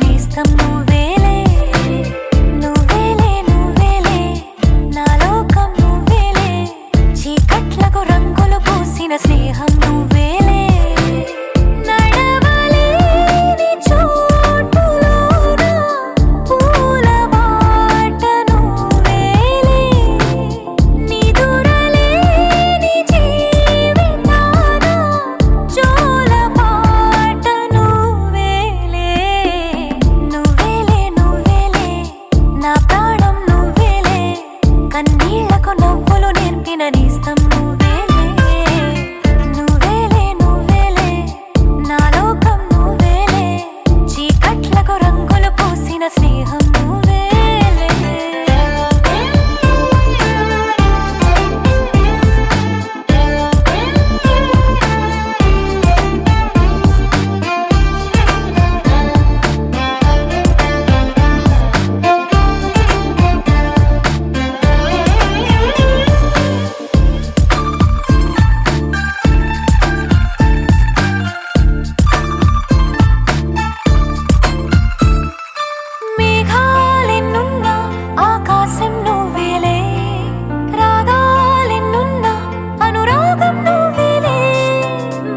నేస్తం నువ్వేలే నువ్వేలే నువ్వేలే నా లోకం నువ్వేలే చీకట్లకు రంగులు పూసిన స్నేహం నువ్వేలే నడవలేని చోటులోన పూల బాట నువ్వేలే నిదురలేని జీవితాన జోల పాట నువ్వేలే నువ్వేలే నువ్వేలే నా ప్రాణం నువ్వేలే కన్నీళ్లకు నవ్వులు నేర్పిన నేస్తం నువ్వేలే నువ్వేలే నువ్వేలే నా లోకం నువ్వేలే చీకట్లకు రంగులు పూసిన స్నేహం నువ్వేలే మేఘాలెన్నున్నా ఆకాశం నువ్వేలే రాగాలెన్నున్నా అనురాగం నువ్వేలే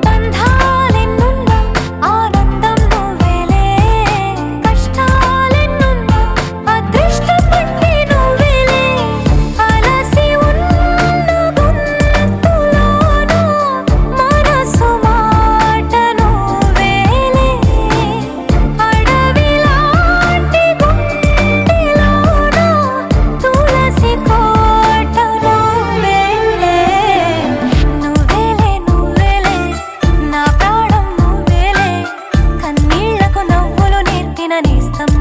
బంధాలెన్నున్నా ఆనందం నువ్వేలే కష్టాలెన్నున్నా అదృష్టం అంటే నువ్వేలే అలసి ఉన్న గొంతులోన మనసు మాట నువ్వేలే అడవిలాంటి గుండెలోన తులసి కోట నువ్వేలే నువ్వేలే నువ్వేలే నా ప్రాణం నువ్వేలే కన్నీళ్లకు నవ్వులు నేర్పిన నేస్తం